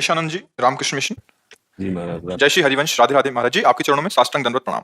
ईशानंद जी, Ramakrishna mission. जी महाराज। जय श्री हरिवंश। राधे राधे महाराज जी, आपके चरणों में साष्टांग दंडवत प्रणाम।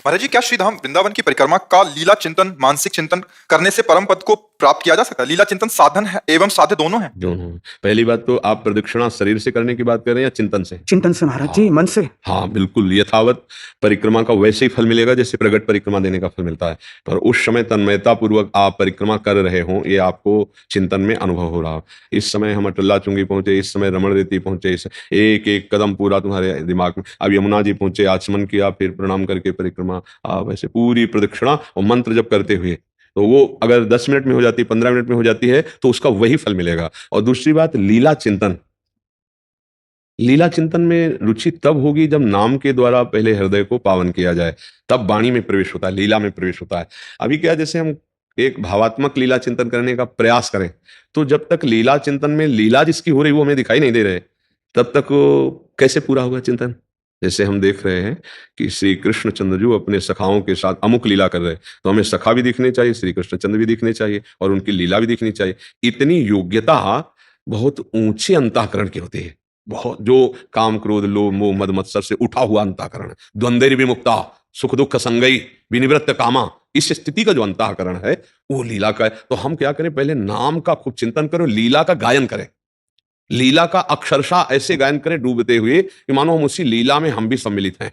महाराज जी, क्या श्रीधाम वृंदावन की परिक्रमा का लीला चिंतन, मानसिक चिंतन करने से परम पद को प्राप्त किया जा सकता है? लीला चिंतन साधन है एवं साध्य दोनों है? दोनों। पहली बात तो आप प्रदक्षिणा शरीर से करने की बात कर रहे हैं या चिंतन से? चिंतन से महाराज जी, मन से। हाँ बिल्कुल, यथावत परिक्रमा का वैसे ही फल मिलेगा जैसे प्रगट परिक्रमा देने का फल मिलता है। पर उस समय तन्मयता पूर्वक आप परिक्रमा कर रहे हो, ये आपको चिंतन में अनुभव हो रहा। इस समय हम अटल्ला चुंगी पहुंचे, इस समय रमण रेती पहुंचे, एक एक कदम पूरा तुम्हारे दिमाग में। अब यमुना जी पहुंचे, आचमन किया, फिर प्रणाम करके परिक्रमा, आप ऐसे पूरी प्रदक्षिणा और मंत्र जप करते हुए, तो वो अगर 10 मिनट में हो जाती है, 15 मिनट में हो जाती है, तो उसका वही फल मिलेगा। और दूसरी बात, लीला चिंतन। लीला चिंतन में रुचि तब होगी जब नाम के द्वारा पहले हृदय को पावन किया जाए, तब वाणी में प्रवेश होता है, लीला में प्रवेश होता है। अभी क्या, जैसे हम एक भावात्मक लीला चिंतन करने का प्रयास करें, तो जब तक लीला चिंतन में लीला जिसकी हो रही वो हमें दिखाई नहीं दे रहे, तब तक कैसे पूरा होगा चिंतन? जैसे हम देख रहे हैं कि श्री कृष्णचंद्र जी अपने सखाओं के साथ अमुक लीला कर रहे हैं, तो हमें सखा भी दिखने चाहिए, श्री कृष्णचंद्र भी दिखने चाहिए, और उनकी लीला भी दिखनी चाहिए। इतनी योग्यता बहुत ऊंचे अंतःकरण की होती है। बहुत, जो काम क्रोध लोभ मोह मद मत्सर से उठा हुआ अंतःकरण, द्वंद्व विमुक्ता, सुख दुख संगई विनिवृत्त कामा, इस स्थिति का जो अंतःकरण है वो लीला का है। तो हम क्या करें, पहले नाम का खूब चिंतन करो, लीला का गायन करें, लीला का अक्षरशः ऐसे गायन करें डूबते हुए कि मानो हम उसी लीला में हम भी सम्मिलित हैं।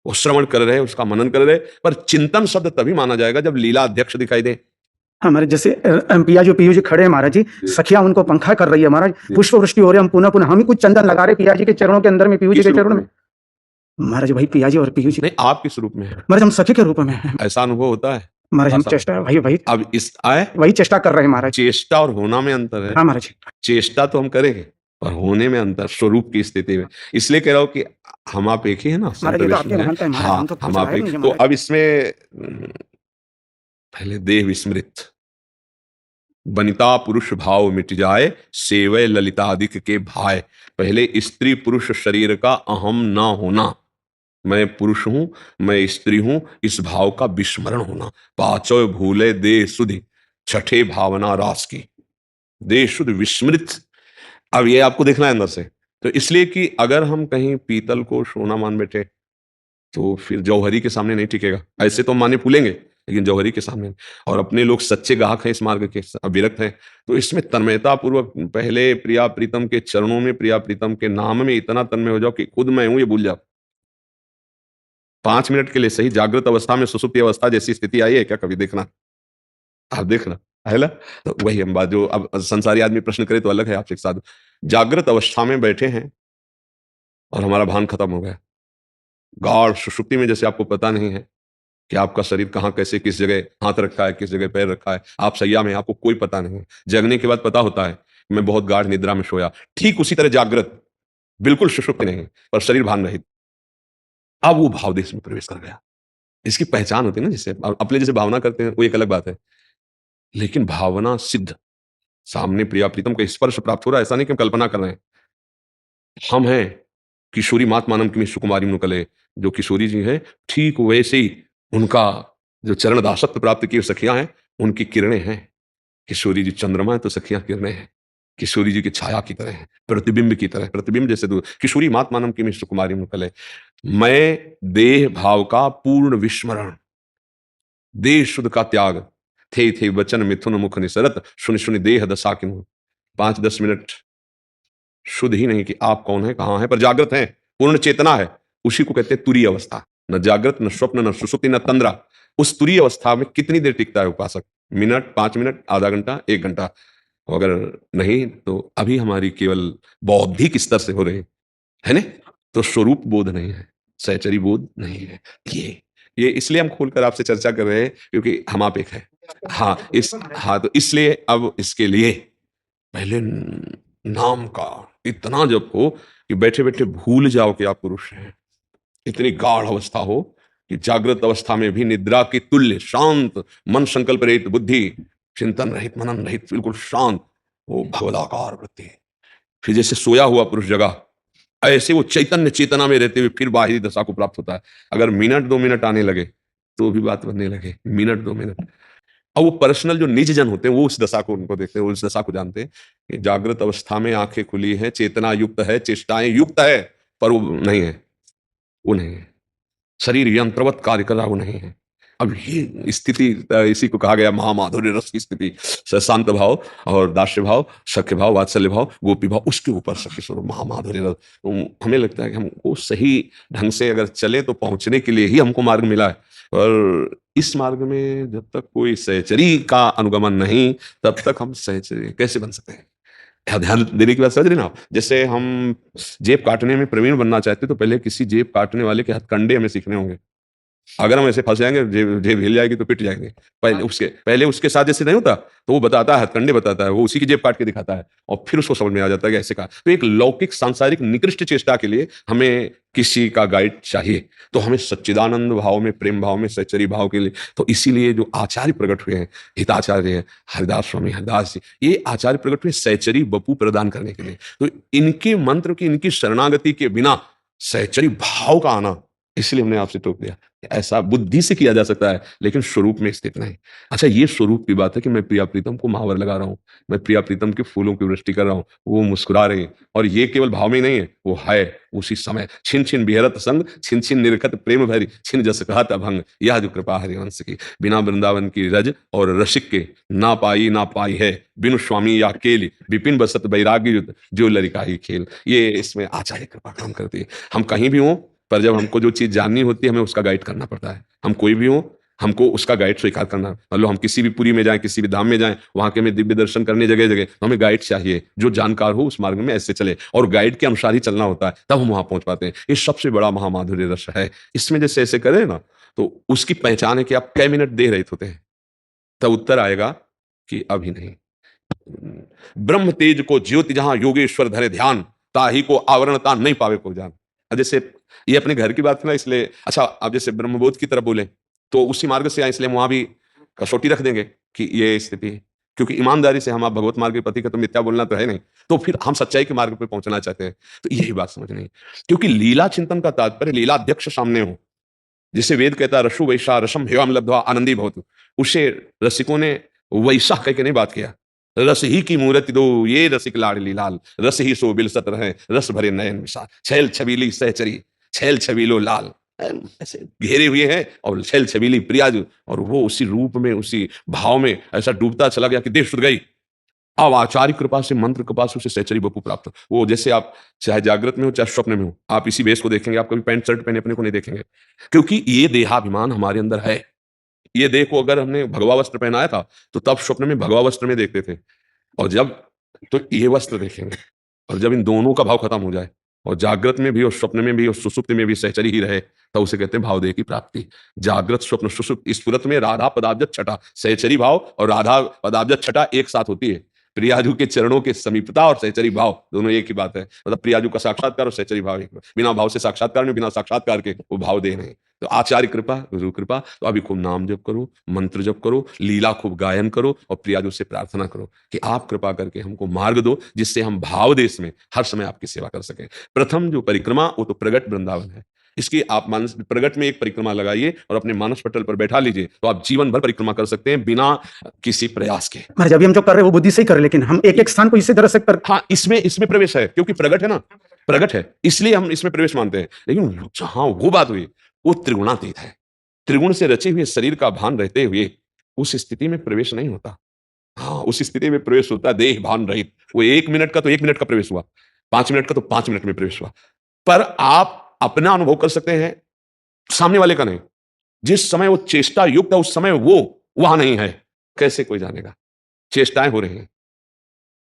वो श्रवण कर रहे हैं, उसका मनन कर रहे हैं। पर चिंतन शब्द तभी माना जाएगा जब लीला अध्यक्ष दिखाई दे। हमारे जैसे पिया जो पीयू जी खड़े हैं महाराज जी, सखिया उनको पंखा कर रही है महाराज, पुष्प वृष्टि हो रही है, हम पुनः पुनः हम ही कुछ चंदन लगा रहे पिया जी के चरणों के अंदर में, पीयू जी के चरणों में। महाराज भाई पिया जी और पीयू जी नहीं, आप किस रूप में है? महाराज हम सखी के रूप में हैं। ऐसा अनुभव होता है महाराज हम चेष्टा भाई अब इस आए वही चेष्टा कर रहे हैं महाराज। चेष्टा और होना में अंतर है। हाँ महाराज, चेष्टा तो हम करेंगे पर होने में अंतर, स्वरूप की स्थिति में। इसलिए कह रहा हूं कि हम आप एक ही है ना, महाराज ये तो आपके महंत है महाराज, हाँ हम तो हम आप एक। तो अब इसमें पहले देह विस्मृत, वनिता पुरुष भाव मिट जाए, सेवय ललितादिक के भाई। पहले स्त्री पुरुष शरीर का अहम ना होना, मैं पुरुष हूं, मैं स्त्री हूं, इस भाव का विस्मरण होना। पांचों भूले देह सुधि, छठे भावना रास की, देह शुद्ध विस्मृत। अब ये आपको देखना है अंदर से। तो इसलिए कि अगर हम कहीं पीतल को सोना मान बैठे तो फिर जौहरी के सामने नहीं टिकेगा। ऐसे तो माने फूलेंगे लेकिन जौहरी के सामने। और अपने लोग सच्चे ग्राहक हैं, इस मार्ग के विरक्त हैं, तो इसमें तन्मयता पूर्वक पहले प्रिया प्रीतम के चरणों में, प्रिया प्रीतम के नाम में इतना तन्मय हो जाओ कि खुद मैं हूं ये भूल जाओ। 5 मिनट के लिए सही, जागृत अवस्था में सुसुप्ति अवस्था जैसी स्थिति आई है क्या कभी? देखना, आप देखना है ना। तो वही हम बात, जो अब संसारी आदमी प्रश्न करे तो अलग है, आपसे एक साथ जागृत अवस्था में बैठे हैं और हमारा भान खत्म हो गया, गाढ़ सुषुप्ति में, जैसे आपको पता नहीं है कि आपका शरीर कहाँ कैसे किस जगह हाथ रखा है, किस जगह पैर रखा है, आप सैया में, आपको कोई पता नहीं है। जगने के बाद पता होता है मैं बहुत गाढ़ निद्रा में सोया। ठीक उसी तरह जागृत, बिल्कुल सुषुप्ति नहीं पर शरीर भान रहित। अब वो भाव देश में प्रवेश कर गया। इसकी पहचान होती है ना, जिसे अपने जैसे भावना करते हैं वो एक अलग बात है, लेकिन भावना सिद्ध, सामने प्रिया प्रीतम का स्पर्श प्राप्त हो रहा है, ऐसा नहीं कि हम कल्पना कर रहे हैं। हम हैं किशोरी मात मानम की सुकुमारी मुकले, जो किशोरी जी हैं ठीक वैसे ही उनका जो चरण दासत्व प्राप्त की सखियां हैं, उनकी किरणें हैं। किशोरी जी चंद्रमा है तो सखियां किरणें हैं, किशोरी जी की छाया की तरह है, प्रतिबिंब की तरह, प्रतिबिंब जैसे दूर। किशोरी मात मानम की सुकुमारी मुकले, मैं देह भाव का पूर्ण विस्मरण, देह शुद्ध का त्याग, थे वचन मिथुन मुख निसरत, सुनि सुनि देह दशा की। 5-10 मिनट शुद्ध ही नहीं कि आप कौन है, कहां है, पर जागृत हैं, पूर्ण चेतना है। उसी को कहते हैं तुरीय अवस्था। न जागृत, न स्वप्न, न सुसुप्ति, न तंद्रा। उस तुरीय अवस्था में कितनी देर टिकता है उपासक? मिनट, 5 मिनट, आधा घंटा, 1 घंटा। अगर नहीं तो अभी हमारी केवल बौद्धिक स्तर से हो रही है ना, तो स्वरूप बोध नहीं है, सहचरी बोध नहीं है। ये इसलिए हम खोलकर आपसे चर्चा कर रहे हैं क्योंकि हम आप एक है। हाँ तो इसलिए अब इसके लिए पहले नाम का इतना जप हो कि बैठे बैठे भूल जाओ कि आप पुरुष हैं। इतनी गाढ़ अवस्था हो कि जागृत अवस्था में भी निद्रा की तुल्य शांत मन, संकल्प रहित बुद्धि, चिंतन रहित, मनन रहित, बिल्कुल शांत, वो भगवदाकार वृत्ति। फिर जैसे सोया हुआ पुरुष जगा, ऐसे वो चैतन्य चेतना में रहते हुए फिर बाहरी दशा को प्राप्त होता है। अगर मिनट 2 मिनट आने लगे तो भी बात बनने लगे, मिनट 2 मिनट। और वो पर्सनल जो निज जन होते हैं वो उस दशा को उनको देखते हैं, वो उस दशा को जानते हैं कि जागृत अवस्था में आंखें खुली हैं, चेतना युक्त है, चेष्टाएं युक्त है, पर वो नहीं है, वो नहीं है, शरीर यंत्रवत कार्य कर रहा, वो नहीं है। अब ये स्थिति इसी को कहा गया महामाधुर्य रस की स्थिति। शांत भाव और दास्य भाव, सख्य भाव, वात्सल्य भाव, गोपी भाव, उसके ऊपर सखी स्वरूप महामाधुर्य रस। हमें लगता है कि हमको सही ढंग से अगर चले तो पहुंचने के लिए ही हमको मार्ग मिला है, और इस मार्ग में जब तक कोई सहचरी का अनुगमन नहीं, तब तक हम सहचरी कैसे बन सकते हैं? ध्यान देने की बात समझ रहे ना आप? जैसे हम जेब काटने में प्रवीण बनना चाहते तो पहले किसी जेब काटने वाले के हथकंडे हमें सीखने होंगे। अगर हम ऐसे फंस जाएंगे, जेब जेब हिल जाएगी तो पिट जाएंगे। पहले उसके साथ जैसे नहीं होता, तो वो बताता है, हथकंडे बताता है, वो उसी की जेब काट के दिखाता है, और फिर उसको समझ में आ जाता है कि ऐसे कहा। तो एक लौकिक सांसारिक निकृष्ट चेष्टा के लिए हमें किसी का गाइड चाहिए, तो हमें सच्चिदानंद भाव में, प्रेम भाव में, सहचरी भाव के लिए, तो इसीलिए जो आचार्य प्रकट हुए हैं, हिताचार्य हैं, हरिदास स्वामी हरिदास जी, ये आचार्य प्रकट हुए सहचरी बपू प्रदान करने के लिए। तो इनके मंत्र की, इनकी शरणागति के बिना सहचरी भाव का आना, इसलिए हमने आपसे टोक दिया। ऐसा बुद्धि से किया जा सकता है, लेकिन स्वरूप में स्थित नहीं। अच्छा, ये स्वरूप की बात है कि मैं प्रिया प्रीतम को महावर लगा रहा हूं, मैं प्रिया प्रीतम के फूलों की वृष्टि कर रहा हूं, वो मुस्कुरा रहे हैं, और ये केवल भाव में नहीं है, वो है उसी समय। छिन छिन बिहरत संग, छिन छिन निरखत प्रेम भरी, छिन जस कहत अभंग, यह जो कृपा हरिवंश की। बिना वृंदावन की रज और रसिक के ना पाई है, बिनु स्वामी या केली, विपिन बसत वैराग्य युत, जो लरिकाई खेल। ये इसमें आचार्य कृपा काम करती है। हम कहीं भी हों, पर जब हमको जो चीज जाननी होती है, हमें उसका गाइड करना पड़ता है। हम कोई भी हो, हमको उसका गाइड स्वीकार करना। मतलब हम किसी भी पुरी में जाएं, किसी भी धाम में जाएं, वहां के हमें दिव्य दर्शन करने जगह जगह, तो हमें गाइड चाहिए जो जानकार हो उस मार्ग में ऐसे चले, और गाइड के अनुसार ही चलना होता है, तब हम वहां पहुंच पाते हैं। ये सबसे बड़ा महामाधुर्य रस है। इसमें जैसे ऐसे करें ना, तो उसकी पहचान है कि आप कै मिनट दे रहे होते हैं, तब उत्तर आएगा कि अभी नहीं। ब्रह्म तेज को ज्योति जहां योगेश्वर धरे ध्यान, ताही को आवरणता नहीं पावे को जान। अब जैसे ये अपने घर की बात है ना, इसलिए अच्छा, अब जैसे ब्रह्मबोध की तरफ बोले तो उसी मार्ग से आए, इसलिए वहां भी कसौटी रख देंगे कि ये स्थिति है, क्योंकि ईमानदारी से हम आप भगवत मार्ग के पति का तो मिथ्या बोलना तो है नहीं, तो फिर हम सच्चाई के मार्ग पे पहुंचना चाहते हैं। तो यही बात समझनी है, क्योंकि लीला चिंतन का तात्पर्य लीलाध्यक्ष सामने हो। जिसे वेद कहता है रसु वैशा रसम हेवाम लब्ध्वा आनंदी भवतु, उसे रसिकों ने वैसा कह के नहीं बात किया। रस ही की मूर्ति दो ये रसिक लाडली लाल, रस ही सो बिलसत रहे, रस भरे नयन विशाल, छैल छबीली सहचरी, छैल छबीलो लाल, ऐसे घेरे हुए हैं, और छैल छबीली प्रियाजू, और वो उसी रूप में, उसी भाव में ऐसा डूबता चला गया कि देह शुद्ध गई। अब आचार्य कृपा से, मंत्र कृपा से उसे सहचरी बपू प्राप्त। वो जैसे आप चाहे जागृत में हो चाहे स्वप्न में हो, आप इसी वेश को देखेंगे, आप कभी पैंट शर्ट पहने अपने को नहीं देखेंगे, क्योंकि ये देहाभिमान हमारे अंदर है। ये देह को अगर हमने भगवा वस्त्र पहनाया था, तो तब स्वप्न में भगवा वस्त्र में देखते थे, और जब तो ये वस्त्र देखेंगे। और जब इन दोनों का भाव खत्म हो जाए, और जागृत में भी और स्वप्न में भी और सुसुप्ति में भी सहचरी ही रहे, तब उसे कहते हैं भावदेह की प्राप्ति। जागृत स्वप्न सुसुप्त स्फुरत में राधा पदाब्ज छठा, सहचरी भाव और राधा पदाब्ज छठा एक साथ होती है। प्रियाजू के चरणों के समीपता और सहचरी भाव दोनों एक ही बात है। मतलब प्रियाजू का साक्षात्कार और सहचरी भाव एक, बिना भाव से साक्षात्कार नहीं, बिना साक्षात्कार के वो भाव दे नहीं। तो आचार्य कृपा, गुरु कृपा। तो अभी खूब नाम जप करो, मंत्र जप करो, लीला खूब गायन करो, और प्रियाजू से प्रार्थना करो कि आप कृपा करके हमको मार्ग दो, जिससे हम भाव देश में हर समय आपकी सेवा कर सकें। प्रथम जो परिक्रमा वो तो प्रगट वृंदावन है। इसकी आप मानस प्रगट में एक परिक्रमा लगाइए और अपने मानस पटल पर बैठा लीजिए, तो आप जीवन भर परिक्रमा कर सकते हैं बिना किसी प्रयास के। महाराज अभी हम जो कर रहे हैं वो बुद्धि से ही कर रहे हैं, लेकिन हम एक एक स्थान को इसी तरह से कर। हाँ, इसमें प्रवेश है, क्योंकि प्रगट है ना, प्रगट है, इसलिए हम इसमें प्रवेश मानते हैं। लेकिन जहां वो बात हुई, वो त्रिगुणातीत है। त्रिगुण से रचे हुए शरीर का भान रहते हुए उस स्थिति में प्रवेश नहीं होता। हाँ, उस स्थिति में प्रवेश होता है देह भान रहित। वो 1 मिनट का तो 1 मिनट का प्रवेश हुआ, 5 मिनट का तो 5 मिनट में प्रवेश हुआ। पर आप अपना अनुभव कर सकते हैं, सामने वाले का नहीं। जिस समय वो चेष्टा युक्त है, उस समय वो वहां नहीं है, कैसे कोई जानेगा? चेष्टाएं हो रही हैं।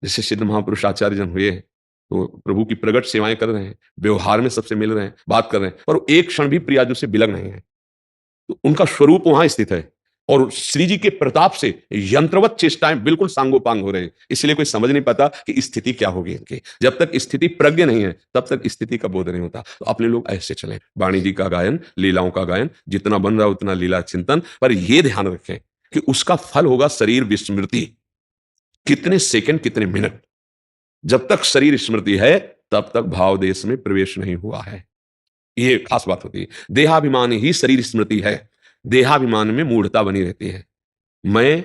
जैसे सिद्ध महापुरुष आचार्य जन हुए, तो प्रभु की प्रगट सेवाएं कर रहे हैं, व्यवहार में सबसे मिल रहे हैं, बात कर रहे हैं, पर एक क्षण भी प्रियाजू से बिलग नहीं है। तो उनका स्वरूप वहां स्थित है, और श्री जी के प्रताप से यंत्रवत चेष्टाएं बिल्कुल सांगोपांग हो रहे हैं। इसलिए कोई समझ नहीं पाता कि स्थिति क्या होगी इनकी। जब तक स्थिति प्रज्ञ नहीं है, तब तक स्थिति का बोध नहीं होता। तो अपने लोग ऐसे चलें, वाणी जी का गायन, लीलाओं का गायन, जितना बन रहा उतना लीला चिंतन, पर यह ध्यान रखें कि उसका फल होगा शरीर विस्मृति। कितने सेकंड, कितने मिनट, जब तक शरीर स्मृति है तब तक भाव देश में प्रवेश नहीं हुआ है। ये खास बात होती है। देहाभिमान ही शरीर स्मृति है, देहाभिमान में मूढ़ता बनी रहती है। मैं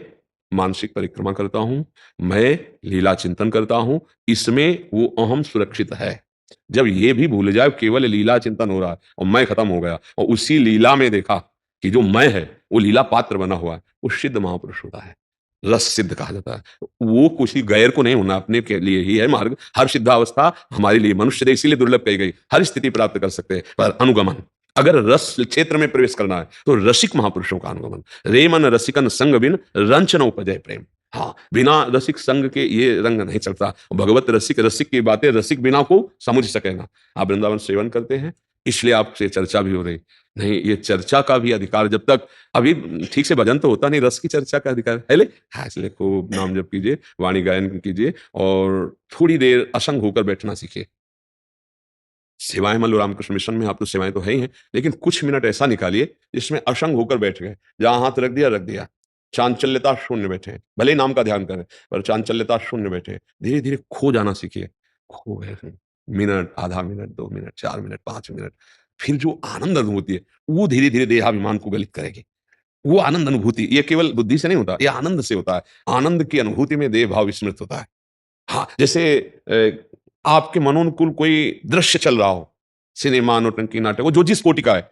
मानसिक परिक्रमा करता हूं, मैं लीला चिंतन करता हूं, इसमें वो अहम सुरक्षित है। जब ये भी भूल जाए केवल लीला चिंतन हो रहा है और मैं खत्म हो गया और उसी लीला में देखा कि जो मैं है वो लीला पात्र बना हुआ है, वो सिद्ध महापुरुष होता है, रस सिद्ध कहा जाता है। वो किसी गैर को नहीं होना, अपने के लिए ही है मार्ग। हर सिद्धावस्था हमारे लिए मनुष्य ने इसीलिए दुर्लभ कही गई, हर स्थिति प्राप्त कर सकते हैं, पर अनुगमन अगर रस क्षेत्र में प्रवेश करना है तो रसिक महापुरुषों का अनुगमन। रे मन रसिकन संग बिन रंच न उपजय प्रेम। हाँ, बिना रसिक संग के ये रंग नहीं चलता। भगवत रसिक, रसिक की बातें रसिक बिना को समझ सकेगा। आप वृंदावन सेवन करते हैं, इसलिए आपसे चर्चा भी हो रही। नहीं, ये चर्चा का भी अधिकार जब तक अभी ठीक से भजन तो होता नहीं, रस की चर्चा का अधिकार है। हाँ, इसलिए खूब नाम जप कीजिए, वाणी गायन कीजिए और थोड़ी देर असंग होकर बैठना सीखिए। सेवाएं मान लो, रामकृष्ण मिशन में आप तो सेवाएं तो है ही हैं, लेकिन कुछ मिनट ऐसा निकालिए जिसमें असंग होकर बैठ गए, जहां हाथ रख दिया, चांचल्यता शून्य बैठे, भले ही नाम का ध्यान करें पर चांचल्यता शून्य बैठे, धीरे धीरे खो जाना सीखिए। खो गए मिनट, आधा मिनट, 2 मिनट, 4 मिनट, 5 मिनट, फिर जो आनंद अनुभूति है वो धीरे धीरे देहाभिमान को गलित करेगी। वो आनंद अनुभूति ये केवल बुद्धि से नहीं होता, ये आनंद से होता है। आनंद की अनुभूति में देह भाव विस्मृत होता है। हाँ, जैसे आपके मनोनुकूल कोई दृश्य चल रहा हो, सिनेमा, नौटंकी, नाटक, वो जो जिस कोटि का है,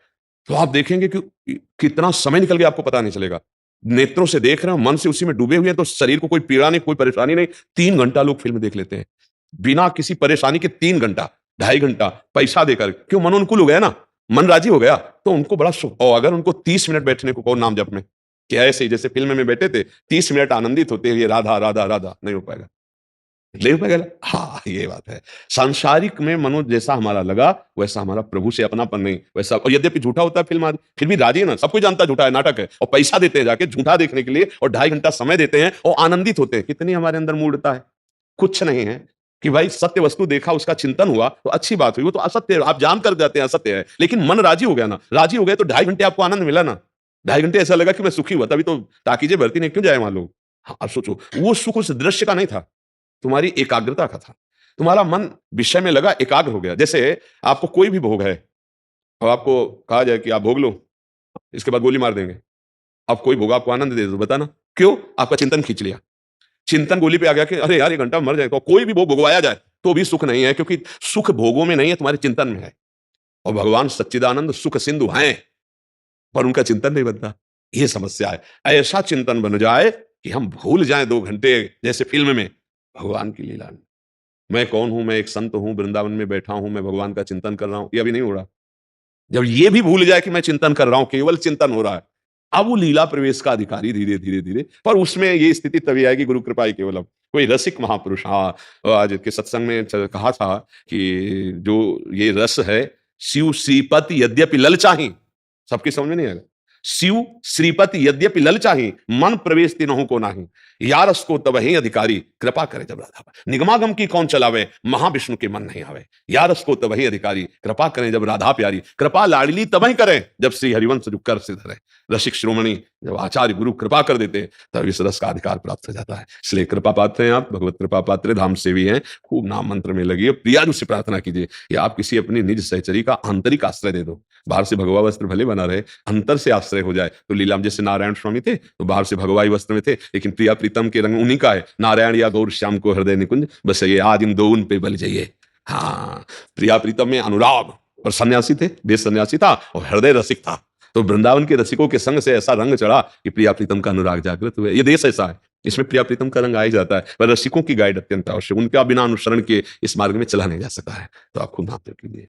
तो आप देखेंगे कि कितना समय निकल गया आपको पता नहीं चलेगा। नेत्रों से देख रहे हो, मन से उसी में डूबे हुए हैं, तो शरीर को कोई पीड़ा नहीं, कोई परेशानी नहीं। 3 घंटा लोग फिल्म देख लेते हैं बिना किसी परेशानी के। 3 घंटा, 2.5 घंटा पैसा देकर, क्यों? मनोनुकूल हो गया ना, मन राजी हो गया, तो उनको बड़ा सुख। और अगर उनको 30 मिनट बैठने को कहो नाम जप में, कि ऐसे ही जैसे फिल्म में बैठे थे 30 मिनट आनंदित होते हुए राधा राधा राधा, नहीं हो पाएगा, नहीं हो पाएगा। हाँ, ये बात है। सांसारिक में मनो जैसा हमारा लगा वैसा हमारा प्रभु से अपनापन नहीं वैसा। और यद्यपि झूठा होता है फिल्म आदि, फिर भी राजी है ना, सब कोई जानता है झूठा है, नाटक है, और पैसा देते हैं जाके झूठा देखने के लिए, और 2.5 घंटा समय देते हैं और आनंदित होते हैं। कितनी हमारे अंदर मूढ़ता है। कुछ नहीं है कि भाई सत्य वस्तु देखा, उसका चिंतन हुआ तो अच्छी बात हुई, वो तो असत्य है, आप जान कर जाते हैं असत्य है, लेकिन मन राजी हो गया ना, राजी हो गए तो 2.5 घंटे आपको आनंद मिला ना। 2.5 घंटे ऐसा लगा कि मैं सुखी हुआ, तभी तो ताकीजे भर्ती नहीं क्यों जाए वहां लोग। हाँ, अब सोचो, वो सुख उस दृश्य का नहीं था, तुम्हारी एकाग्रता का था। तुम्हारा मन विषय में लगा, एकाग्र हो गया। जैसे आपको कोई भी भोग है और आपको कहा जाए कि आप भोग लो, इसके बाद गोली मार देंगे, अब कोई भोग आपको आनंद दे दो, बताना क्यों? आपका चिंतन खींच लिया, चिंतन गोली पे आ गया कि अरे यार 1 घंटा मर जाए। तो कोई भी भोग भोगवाया जाए तो भी सुख नहीं है, क्योंकि सुख भोगों में नहीं है, तुम्हारे चिंतन में है। और भगवान सच्चिदानंद सुख सिंधु हैं, पर उनका चिंतन नहीं बनता, ये समस्या है। ऐसा चिंतन बन जाए कि हम भूल जाएं 2 घंटे जैसे फिल्म में भगवान की लीला में। मैं कौन हूं? मैं एक संत हूं, वृंदावन में बैठा हूं, मैं भगवान का चिंतन कर रहा हूं, ये अभी नहीं हो रहा। जब ये भी भूल जाए कि मैं चिंतन कर रहा हूं, केवल चिंतन हो रहा है, अब वो लीला प्रवेश का अधिकारी धीरे धीरे धीरे। पर उसमें ये स्थिति तभी आएगी गुरु कृपा ही केवल। अब कोई रसिक महापुरुष, हाँ, आज के सत्संग में कहा था कि जो ये रस है, शिव श्रीपति यद्यपि ललचाही, सबकी समझ में नहीं आएगा। शिव श्रीपति यद्यपि ललचाही, मन प्रवेश तिनहु को नाही, यारस को तब ही अधिकारी, कृपा करे जब राधा पाए। निगमागम की कौन चलावे, महाविष्णु के मन नहीं आवे। यारस को तब ही अधिकारी, कृपा करें जब राधा प्यारी। कृपा लाडली तब ही करें जब श्री हरिवंश जो कर से धरे। रसिक श्रोमणी जब आचार्य गुरु कृपा कर देते हैं तब इस रस का अधिकार प्राप्त हो जाता है। इसलिए कृपा पात्र हैं आप, भगवत कृपा पात्र, धाम सेवी हैं, खूब नाम मंत्र में लगिए, प्रियाजू से प्रार्थना कीजिए या आप किसी अपनी निज सहचरी का आंतरिक आश्रय दे दो। बाहर से भगवा वस्त्र भले बना रहे, अंतर से आश्रय हो जाए तो लीला। जैसे नारायण स्वामी थे तो बाहर से भगवाई वस्त्र में थे, लेकिन प्रिया प्रीतम के रंग उन्हीं का है। नारायण या गौर श्याम को हृदय निकुंज, बस ये आज इन दो उन पे बल जाइए। हाँ, प्रिया प्रीतम में अनुराग, और सन्यासी थे, देश सन्यासी था और हृदय रसिक था। तो वृंदावन के रसिकों के संग से ऐसा रंग चढ़ा कि प्रिया प्रीतम का अनुराग जागृत हुए। ये देश ऐसा है, इसमें प्रिया प्रीतम का रंग आ ही जाता है, पर रसिकों की गाइड अत्यंत आवश्यक। उनका बिना अनुसरण के इस मार्ग में चला नहीं जा सकता है। तो आप खुद नाम कीजिए।